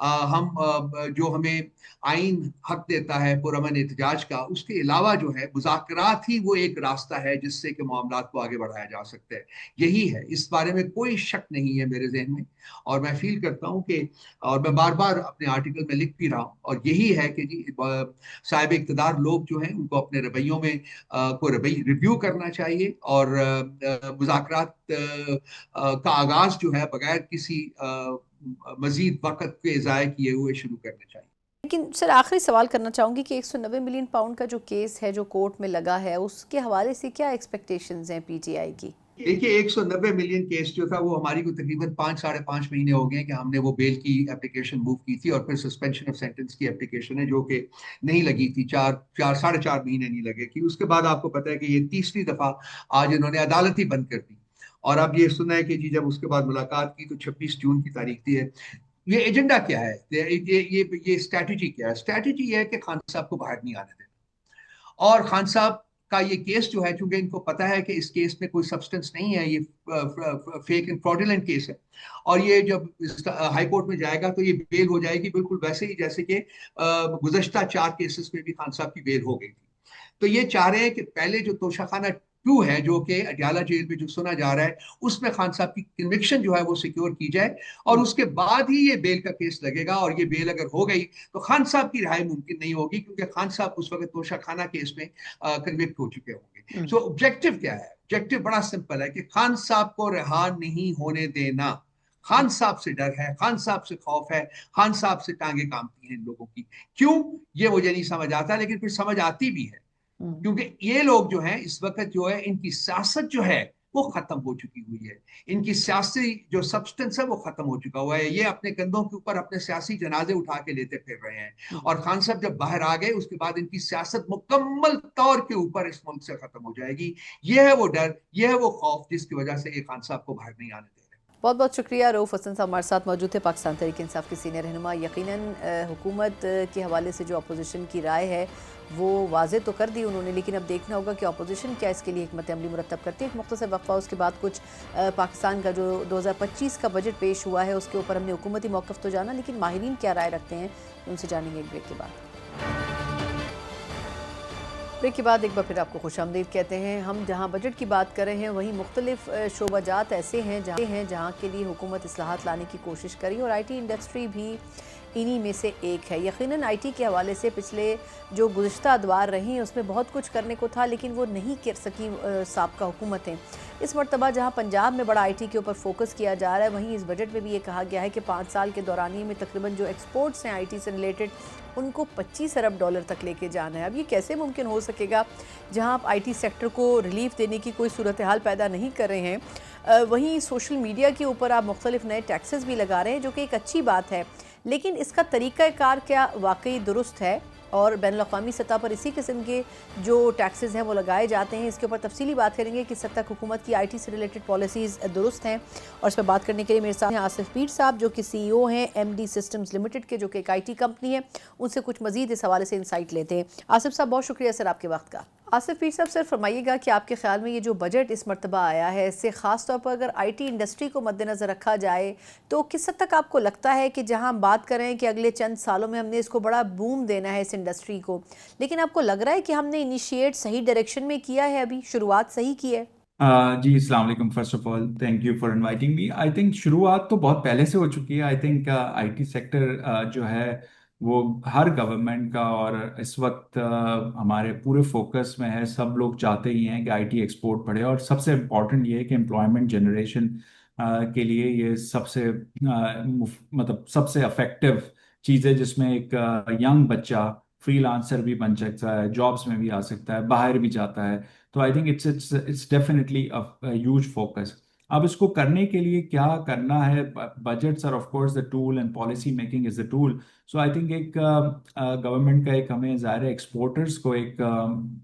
ہم جو ہمیں آئین حق دیتا ہے پرامن احتجاج کا، اس کے علاوہ جو ہے مذاکرات ہی وہ ایک راستہ ہے جس سے کہ معاملات کو آگے بڑھایا جا سکتا ہے. یہی ہے، اس بارے میں کوئی شک نہیں ہے میرے ذہن میں. اور میں فیل کرتا ہوں کہ، اور میں بار بار اپنے آرٹیکل میں لکھ بھی رہا ہوں، اور یہی ہے کہ جی صاحب اقتدار لوگ جو ہیں ان کو اپنے رویوں میں کو ریویو کرنا چاہیے، اور مذاکرات کا آغاز جو ہے بغیر کسی مزید وقت کے ضائع کیے ہوئے شروع کرنا چاہیے. لیکن سر آخری سوال کرنا چاہوں گی کہ 190 ملین پاؤنڈ کا جو کیس ہے جو کورٹ میں لگا ہے، اس کے حوالے سے کیا ایکسپیکٹیشنز ہیں پی ٹی آئی کی؟ دیکھیے 190 ملین کیس جو تھا وہ ہماری کو تقریباً 5 سے 5.5 مہینے ہو گئے کہ ہم نے وہ بیل کی اپلیکیشن موو کی تھی، اور پھر سسپینشن آف سینٹنس کی اپلیکیشن ہے جو کہ نہیں لگی تھی، 4.5 مہینے نہیں لگے تھی. اس کے بعد آپ کو پتا ہے کہ یہ تیسری دفعہ آج انہوں نے عدالت ہی بند کر دی. اور اب یہ سنا ہے کہ جی جب اس کے بعد ملاقات کی تو 26 جون کی تاریخ دی ہے. یہ ایجنڈا کیا ہے، یہ اسٹریٹجی کیا ہے؟ اسٹریٹجی یہ ہے کہ خان صاحب کو باہر نہیں آنے دینا. اور خان صاحب کا یہ کیس جو ہے، چونکہ ان کو پتا ہے کہ اس کیس میں کوئی سبسٹنس نہیں ہے، یہ فیک اینڈ فراڈولنٹ کیس ہے، اور یہ جب ہائی کورٹ میں جائے گا تو یہ بیل ہو جائے گی بالکل ویسے ہی جیسے کہ گزشتہ 4 کیسز میں بھی خان صاحب کی بیل ہو گئی تھی. تو یہ چاہ رہے ہیں کہ پہلے جو توشہ خانہ 2 ہے جو کہ اڈیالہ جیل میں جو سنا جا رہا ہے، اس میں خان صاحب کی کنوکشن جو ہے وہ سیکیور کی جائے، اور اس کے بعد ہی یہ بیل کا کیس لگے گا. اور یہ بیل اگر ہو گئی تو خان صاحب کی رہائی ممکن نہیں ہوگی، کیونکہ خان صاحب اس وقت توشہ خانہ کیس میں کنوکٹ ہو چکے ہوں گے. سو آبجیکٹو کیا ہے؟ آبجیکٹو بڑا سمپل ہے کہ خان صاحب کو رہا نہیں ہونے دینا. خان صاحب سے ڈر ہے، خان صاحب سے خوف ہے، خان صاحب سے ٹانگیں کامتی ہیں ان لوگوں کی. کیوں؟ یہ مجھے نہیں سمجھ آتا، لیکن پھر سمجھ آتی بھی ہے، کیونکہ یہ لوگ جو ہیں اس وقت جو ہے ان کی سیاست جو ہے وہ ختم ہو چکی ہوئی ہے. ان کی سیاسی جو سبسٹنس ہے وہ ختم ہو چکا ہوا ہے. یہ اپنے کندھوں کے اوپر اپنے سیاسی جنازے اٹھا کے لیتے پھر رہے ہیں. اور خان صاحب جب باہر آ گئے اس کے بعد ان کی سیاست مکمل طور کے اوپر اس ملک سے ختم ہو جائے گی. یہ ہے وہ ڈر، یہ ہے وہ خوف جس کی وجہ سے یہ خان صاحب کو باہر نہیں آنے دے رہے. بہت بہت شکریہ. رؤف حسن صاحب ہمارے ساتھ موجود تھے، پاکستان تحریک انصاف کے سینئر رہنما. یقیناً حکومت کے حوالے سے جو اپوزیشن کی رائے ہے وہ واضح تو کر دی انہوں نے، لیکن اب دیکھنا ہوگا کہ اپوزیشن کیا اس کے لیے حکمت عملی مرتب کرتی ہے. ایک مختصر وقفہ، اس کے بعد کچھ پاکستان کا جو 2025 کا بجٹ پیش ہوا ہے اس کے اوپر ہم نے حکومتی موقف تو جانا، لیکن ماہرین کیا رائے رکھتے ہیں ان سے جانیں گے ایک بریک کے بعد. بریک کے بعد ایک بار پھر آپ کو خوش آمدید کہتے ہیں. ہم جہاں بجٹ کی بات کر رہے ہیں وہیں مختلف شعبہ جات ایسے ہیں جہاں کے لیے حکومت اصلاحات لانے کی کوشش کری، اور آئی ٹی انڈسٹری بھی انہی میں سے ایک ہے. یقیناً آئی ٹی کے حوالے سے پچھلے جو گزشتہ ادوار رہی اس میں بہت کچھ کرنے کو تھا، لیکن وہ نہیں کر سکی سابقہ حکومتیں. اس مرتبہ جہاں پنجاب میں بڑا آئی ٹی کے اوپر فوکس کیا جا رہا ہے، وہیں اس بجٹ میں بھی یہ کہا گیا ہے کہ 5 سال کے دورانیے میں تقریباً جو ایکسپورٹس ہیں آئی ٹی سے ریلیٹڈ ان کو $25 ارب تک لے کے جانا ہے. اب یہ کیسے ممکن ہو سکے گا جہاں آپ آئی ٹی سیکٹر کو ریلیف دینے کی کوئی صورتحال پیدا نہیں کر رہے ہیں، وہیں سوشل میڈیا کے اوپر آپ مختلف نئے ٹیکسز بھی لگا رہے ہیں جو کہ ایک اچھی بات ہے، لیکن اس کا طریقہ کار کیا واقعی درست ہے؟ اور بین الاقوامی سطح پر اسی قسم کے جو ٹیکسز ہیں وہ لگائے جاتے ہیں. اس کے اوپر تفصیلی بات کریں گے کہ حد تک حکومت کی آئی ٹی سے ریلیٹڈ پالیسیز درست ہیں. اور اس پہ بات کرنے کے لیے میرے ساتھ ہیں آصف پیر صاحب جو کہ CEO ہیں MD سسٹمز لمیٹڈ کے، جو کہ ایک آئی ٹی کمپنی ہے. ان سے کچھ مزید اس حوالے سے انسائٹ لیتے ہیں. آصف صاحب بہت شکریہ سر آپ کے وقت کا. آصف پیر صاحب سر فرمائیے گا کہ آپ کے خیال میں یہ جو بجٹ اس مرتبہ آیا ہے اس سے خاص طور پر اگر آئی ٹی انڈسٹری کو مد نظر رکھا جائے تو کس حد تک آپ کو لگتا ہے کہ جہاں ہم بات کریں کہ اگلے چند سالوں میں ہم نے اس کو بڑا بوم دینا ہے اس انڈسٹری کو، لیکن آپ کو لگ رہا ہے کہ ہم نے انیشیٹ صحیح ڈائریکشن میں کیا ہے، ابھی شروعات صحیح کی ہے؟ جی السلام علیکم. First of all thank you for inviting me. I think شروعات تو بہت پہلے سے ہو چکی ہے. آئی تھنک آئی ٹی سیکٹر جو ہے وہ ہر گورنمنٹ کا اور اس وقت ہمارے پورے فوکس میں ہے. سب لوگ چاہتے ہی ہیں کہ آئی ٹی ایکسپورٹ بڑھے، اور سب سے امپورٹنٹ یہ ہے کہ امپلائمنٹ جنریشن کے لیے یہ سب سے مطلب سب سے افیکٹو چیز ہے جس میں ایک ینگ بچہ فری لانسر بھی بن سکتا ہے، جابس میں بھی آ سکتا ہے، باہر بھی جاتا ہے. تو I think it's definitely huge focus. اب اس کو کرنے کے لیے کیا کرنا ہے؟ Budgets are of course the tool and policy making is the tool. So I think ایک گورنمنٹ کا ایک ہمیں ظاہر ہے ایکسپورٹرس کو ایک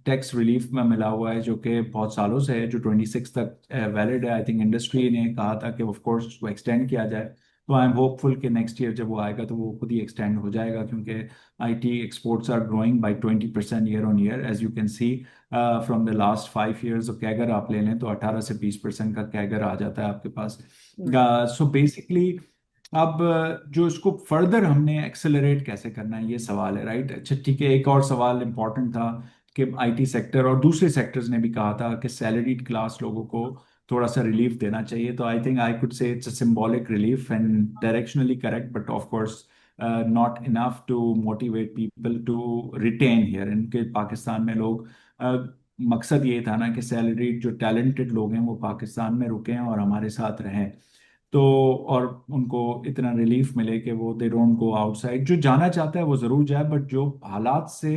ٹیکس ریلیف میں ملا ہوا ہے جو کہ بہت سالوں سے ہے، جو 26 تک ویلڈ ہے. آئی تھنک انڈسٹری نے کہا تھا کہ آف کورس اس کو ایکسٹینڈ کیا جائے. تو آئی ایم ہوپ فل کہ نیکسٹ ایئر جب وہ آئے گا تو وہ خود ہی ایکسٹینڈ ہو جائے گا، کیونکہ I T exports are growing by 20% year on year as you can see from the last 5 years. کیگر آپ لے لیں تو 18 سے 20% کا کیگر آ جاتا ہے آپ کے پاس. سو بیسکلی اب جو اس کو فردر ہم نے ایکسلریٹ کیسے کرنا ہے یہ سوال ہے، رائٹ؟ اچھا ٹھیک ہے، ایک اور سوال امپورٹنٹ تھا کہ آئی ٹی سیکٹر اور دوسرے سیکٹرز نے بھی کہا تھا کہ سیلریڈ کلاس لوگوں کو تھوڑا سا ریلیف دینا چاہیے، تو I think I could say it's a symbolic relief and directionally correct, but of course not enough to motivate people to retain here, ان کے پاکستان میں لوگ مقصد یہ تھا نا کہ سیلریڈ جو ٹیلنٹڈ لوگ ہیں وہ پاکستان میں رکیں اور ہمارے ساتھ رہیں، تو اور ان کو اتنا ریلیف ملے کہ وہ they don't go out side, جو جانا چاہتا ہے وہ ضرور جائے بٹ جو حالات سے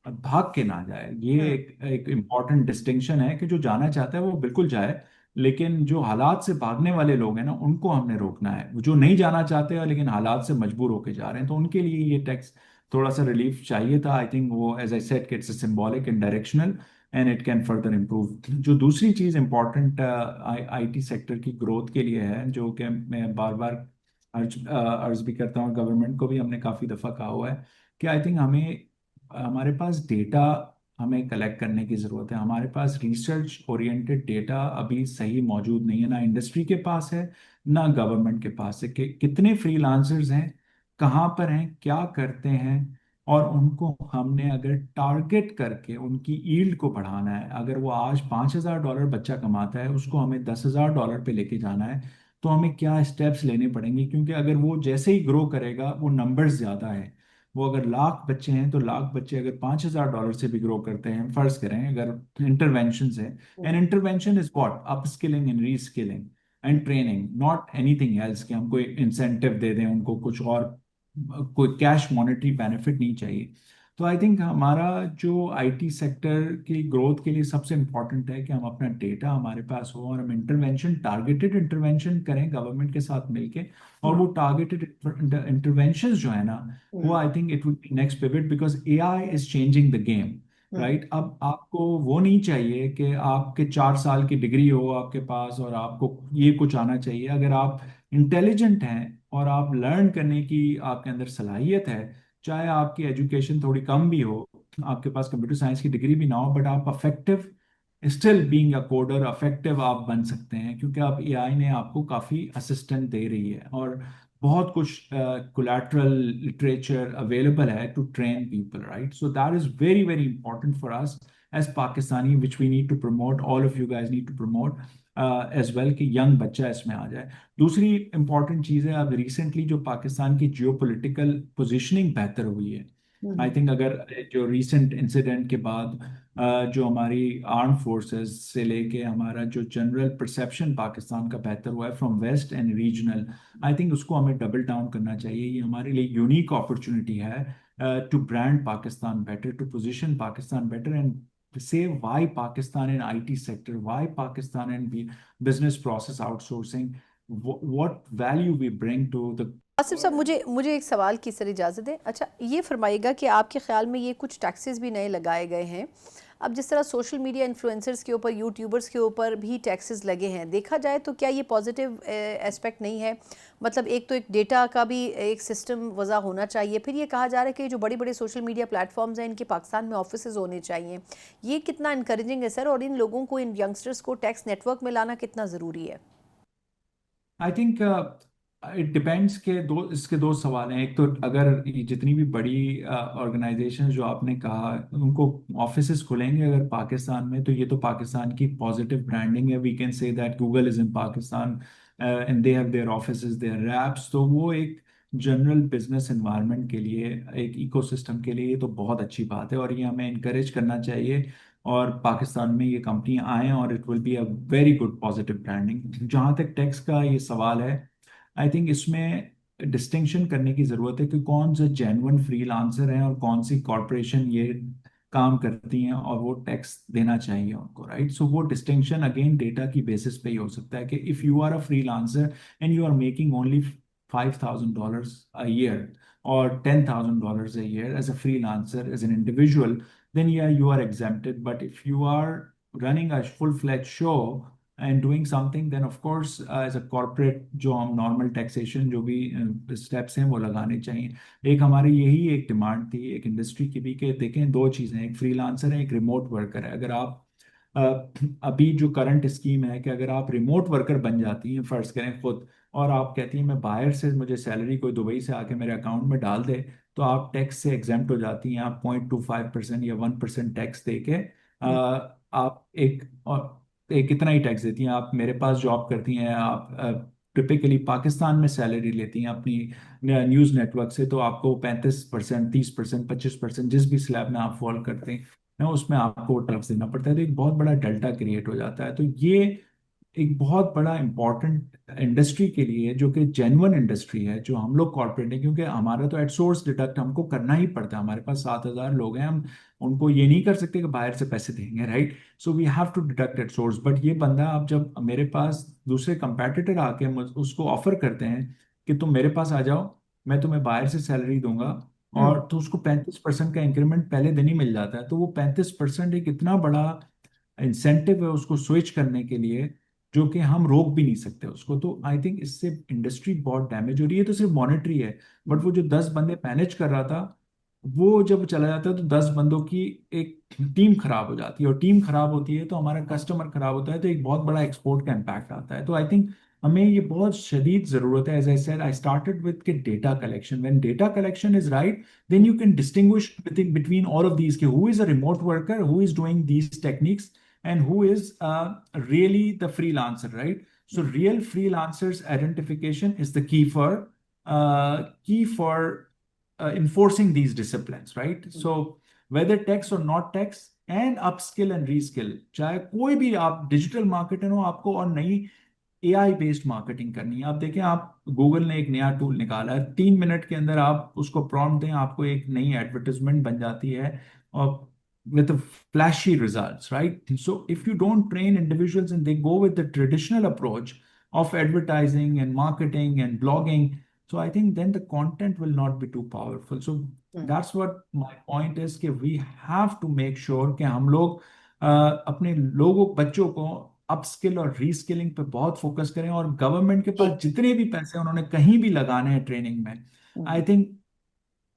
بھاگ کے نہ جائے، یہ ایک امپورٹنٹ ڈسٹنکشن ہے کہ جو جانا چاہتا ہے وہ بالکل جائے، لیکن جو حالات سے بھاگنے والے لوگ ہیں نا ان کو ہم نے روکنا ہے، جو نہیں جانا چاہتے ہیں لیکن حالات سے مجبور ہو کے جا رہے ہیں، تو ان کے لیے یہ ٹیکس تھوڑا سا ریلیف چاہیے تھا، آئی تھنک وہ ایز آئی سیڈ کہ it's symbolic and directional and it can further improve. جو دوسری چیز امپورٹنٹ آئی ٹی سیکٹر کی گروتھ کے لیے ہے، جو کہ میں بار بار عرض بھی کرتا ہوں، گورنمنٹ کو بھی ہم نے کافی دفعہ کہا ہوا ہے کہ آئی تھنک ہمارے پاس ڈیٹا ہمیں کلیکٹ کرنے کی ضرورت ہے، ہمارے پاس ریسرچ اورینٹڈ ڈیٹا ابھی صحیح موجود نہیں ہے، نہ انڈسٹری کے پاس ہے نہ گورنمنٹ کے پاس ہے، کہ کتنے فری لانسرز ہیں، کہاں پر ہیں، کیا کرتے ہیں، اور ان کو ہم نے اگر ٹارگٹ کر کے ان کی ایلڈ کو بڑھانا ہے، اگر وہ آج $5,000 بچہ کماتا ہے اس کو ہمیں $10,000 پہ لے کے جانا ہے، تو ہمیں کیا اسٹیپس لینے پڑیں گے، کیونکہ اگر وہ جیسے ہی گرو کرے گا وہ نمبرز زیادہ ہیں، وہ اگر لاکھ بچے ہیں تو لاکھ بچے اگر $5,000 سے بھی گرو کرتے ہیں، فرض کریں اگر انٹروینشنز ہیں، and intervention is what upskilling and reskilling and training, not anything else کہ ہم کوئی انسینٹیو دے دیں ان کو، کچھ اور کوئی کیش مانیٹری بینیفٹ نہیں چاہیے۔ تو آئی تھنک ہمارا جو آئی ٹی سیکٹر کی گروتھ کے لیے سب سے امپورٹنٹ ہے کہ ہم اپنا ڈیٹا ہمارے پاس ہو اور ہم انٹروینشن، ٹارگیٹڈ انٹروینشن کریں گورنمنٹ کے ساتھ مل کے، اور وہ ٹارگیٹڈ انٹروینشنز جو ہے نا وہ I think it would be next pivot, because A I is changing the game, right? اب آپ کو وہ نہیں چاہیے کہ آپ کے 4 سال کی ڈگری ہو آپ کے پاس اور آپ کو یہ کچھ آنا چاہیے، اگر آپ انٹیلیجنٹ ہیں اور آپ لرن کرنے کی آپ کے اندر صلاحیت ہے، چاہے آپ کی ایجوکیشن تھوڑی کم بھی ہو، آپ کے پاس کمپیوٹر سائنس کی ڈگری بھی نہ ہو، بٹ آپ effective still being a coder effective آپ بن سکتے ہیں، کیونکہ اب اے آئی نے آپ کو کافی اسسٹنٹ دے رہی ہے، اور بہت کچھ کولیٹرل لٹریچر اویلیبل ہے to train people, right? So that is very very important for us as Pakistani, which we need to promote, all of you guys need to promote as well, کہ young بچہ اس میں آ جائے۔ دوسری important چیز ہے، اب ریسنٹلی جو پاکستان کی جیو پولیٹیکل پوزیشننگ بہتر ہوئی ہے، آئی تھنک اگر جو ریسنٹ انسیڈنٹ کے بعد جو ہماری آرم فورسز سے لے کے ہمارا جو جنرل پرسیپشن پاکستان کا بہتر ہوا ہے from west and regional, I think اس کو ہمیں ڈبل ڈاؤن کرنا چاہیے، یہ ہمارے لیے یونیک اپرچونٹی ہے to brand Pakistan better, to position Pakistan better, and say why Pakistan in IT sector, why Pakistan in business process outsourcing, what value we bring to the Asif صاحب، مجھے ایک سوال کی سر اجازت دیں، اچھا یہ فرمائیے گا کہ آپ کے خیال میں یہ کچھ ٹیکسز بھی نئے لگائے گئے ہیں، اب جس طرح سوشل میڈیا انفلوئنسرز کے اوپر، یوٹیوبرز کے اوپر بھی ٹیکسز لگے ہیں، دیکھا جائے تو کیا یہ پازیٹیو اسپیکٹ نہیں ہے؟ مطلب ایک تو ایک ڈیٹا کا بھی ایک سسٹم وضع ہونا چاہیے، پھر یہ کہا جا رہا ہے کہ جو بڑے بڑے سوشل میڈیا پلیٹ فارمز ہیں ان کے پاکستان میں آفیسز ہونے چاہیے، یہ کتنا انکریجنگ ہے سر، اور ان لوگوں کو، ان ینگسٹرز کو ٹیکس نیٹ ورک میں لانا کتنا ضروری ہے؟ آئی تھنک اٹ ڈپینڈس کہ اس کے دو سوال ہیں، ایک تو اگر یہ جتنی بھی بڑی آرگنائزیشن جو آپ نے کہا ان کو آفیسز کھلیں گے اگر پاکستان میں، تو یہ تو پاکستان کی پازیٹیو برانڈنگ ہے، we can say that Google is in Pakistan and they have their offices, their reps, تو وہ ایک جنرل بزنس انوائرمنٹ کے لیے، ایک ایکو سسٹم کے لیے یہ تو بہت اچھی بات ہے، اور یہ ہمیں انکریج کرنا چاہیے، اور پاکستان میں یہ کمپنیاں آئیں، اور it will be a very good positive branding. جہاں تک ٹیکس کا یہ سوال ہے، آئی تھنک اس میں ڈسٹنکشن کرنے کی ضرورت ہے کہ کون سے جینون فری لانسر ہیں اور کون سی کارپوریشن یہ کام کرتی ہیں اور وہ ٹیکس دینا چاہیے ان کو، رائٹ؟ سو وہ ڈسٹنکشن اگین ڈیٹا کی بیسس پہ ہی ہو سکتا ہے کہ if you are a freelancer and you are making only $5,000 a year or $10,000 a year as a freelancer, as an individual, then yeah, you are exempted. But if you are running a full-fledged show and doing something, then of course as a corporate جو ہم normal taxation جو بھی steps ہیں وہ لگانے چاہیے۔ ایک ہماری یہی ایک ڈیمانڈ تھی ایک انڈسٹری کی بھی کہ دیکھیں دو چیزیں، ایک فری لانسر ہے، ایک ریموٹ ورکر ہے، اگر آپ ابھی جو کرنٹ اسکیم ہے کہ اگر آپ ریموٹ ورکر بن جاتی ہیں فرض کریں خود، اور آپ کہتی ہیں میں باہر سے مجھے سیلری کوئی دبئی سے آ کے میرے اکاؤنٹ میں ڈال دے، تو آپ ٹیکس سے ایگزمپٹ ہو جاتی ہیں. آپ 0.25% یا 1% ٹیکس دے کے آپ ایک اتنا ہی ٹیکس دیتی ہیں. آپ میرے پاس جاب کرتی ہیں، آپ ٹپکلی پاکستان میں سیلری لیتی ہیں اپنی نیوز نیٹ ورک سے، تو آپ کو 35%، 30%، 25% جس بھی سلیب میں آپ فال کرتے ہیں اس میں آپ کو ٹیکس دینا پڑتا ہے. تو ایک بہت بڑا ڈیلٹا کریٹ ہو جاتا ہے. تو یہ ایک بہت بڑا امپورٹنٹ انڈسٹری کے لیے، جو کہ جینون انڈسٹری ہے، جو ہم لوگ کارپوریٹ ہیں، کیونکہ ہمارا تو ایٹ سورس ڈیڈکٹ ہم کو کرنا ہی پڑتا ہے. ہمارے پاس 7,000 لوگ ہیں، ہم ان کو یہ نہیں کر سکتے کہ باہر سے پیسے دیں گے، right? So we have to deduct at source. But یہ بندہ اب جب میرے پاس دوسرے کمپیٹیٹر آ کے اس کو آفر کرتے ہیں کہ تم میرے پاس آ جاؤ، میں تمہیں باہر سے سیلری دوں گا، اور تو اس کو 35% کا انکریمنٹ پہلے دن ہی مل جاتا ہے. تو وہ 35% ایک اتنا بڑا انسینٹو ہے اس کو سوئچ کرنے کے لیے، جو کہ ہم روک بھی نہیں سکتے اس کو. تو آئی تھنک اس سے انڈسٹری بہت ڈیمیج ہو رہی ہے. تو صرف مانیٹری ہے، بٹ وہ جو 10 بندے مینج کر رہا تھا، وہ جب چلا جاتا ہے تو 10 بندوں کی ایک ٹیم خراب ہو جاتی ہے، اور ٹیم خراب ہوتی ہے تو ہمارا کسٹمر خراب ہوتا ہے، تو ایک بہت بڑا ایکسپورٹ کا امپیکٹ آتا ہے. تو آئی تھنک ہمیں یہ بہت شدید ضرورت ہے. As I said I started with کہ data collection. When data collection is right, then you can distinguish between all of these, who is a remote worker, who is doing these techniques, and who is really the freelancer, right? So real freelancers identification is the key for enforcing these disciplines, right? So whether tax or not tax, and upskill and reskill, چاہے کوئی بھی آپ digital marketer who, آپ کو اور نئی اے I based marketing کرنی ہے. آپ دیکھیں، آپ گوگل نے ایک نیا ٹول نکالا ہے، 3 منٹ کے اندر آپ اس کو پرومپٹ دیں، آپ کو ایک نئی ایڈورٹیزمنٹ بن جاتی ہے، اور with flashy results, right? So if you don't train individuals and they go with the traditional approach of advertising and marketing and blogging, so I think then the content will not be too powerful. So that's what my point is, کہ we have to make sure کہ ہم لوگ اپنے بچوں کو اپ skill اور ری skilling پہ بہت فوکس کریں. اور گورنمنٹ کے پاس جتنے بھی پیسے انہوں نے کہیں بھی لگانے ہیں ٹریننگ میں، آئی تھنک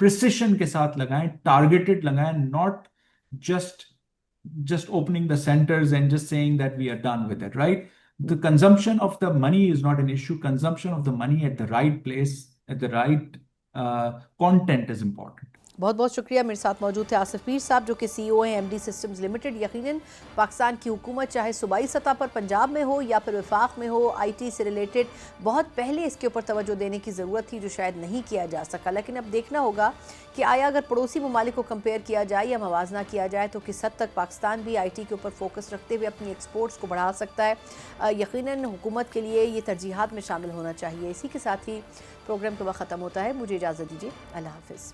پریسیشن کے ساتھ لگائیں، ٹارگیٹڈ لگائیں، not just opening the centers and just saying that we are done with it, right? The consumption of the money is not an issue. Consumption of the money at the right place, at the right content is important. بہت بہت شکریہ. میرے ساتھ موجود تھے آصف پیر صاحب، جو کہ سی او ہیں ایم ڈی سسٹمز لمیٹڈ. یقیناً پاکستان کی حکومت چاہے صوبائی سطح پر پنجاب میں ہو یا پھر وفاق میں ہو، آئی ٹی سے ریلیٹڈ بہت پہلے اس کے اوپر توجہ دینے کی ضرورت تھی، جو شاید نہیں کیا جا سکا. لیکن اب دیکھنا ہوگا کہ آیا اگر پڑوسی ممالک کو کمپیئر کیا جائے یا موازنہ کیا جائے تو کس حد تک پاکستان بھی آئی ٹی کے اوپر فوکس رکھتے ہوئے اپنی ایکسپورٹس کو بڑھا سکتا ہے. یقیناً حکومت کے لیے یہ ترجیحات میں شامل ہونا چاہیے. اسی کے ساتھ ہی پروگرام کا وقت ختم ہوتا ہے. مجھے اجازت دیجیے. اللہ حافظ.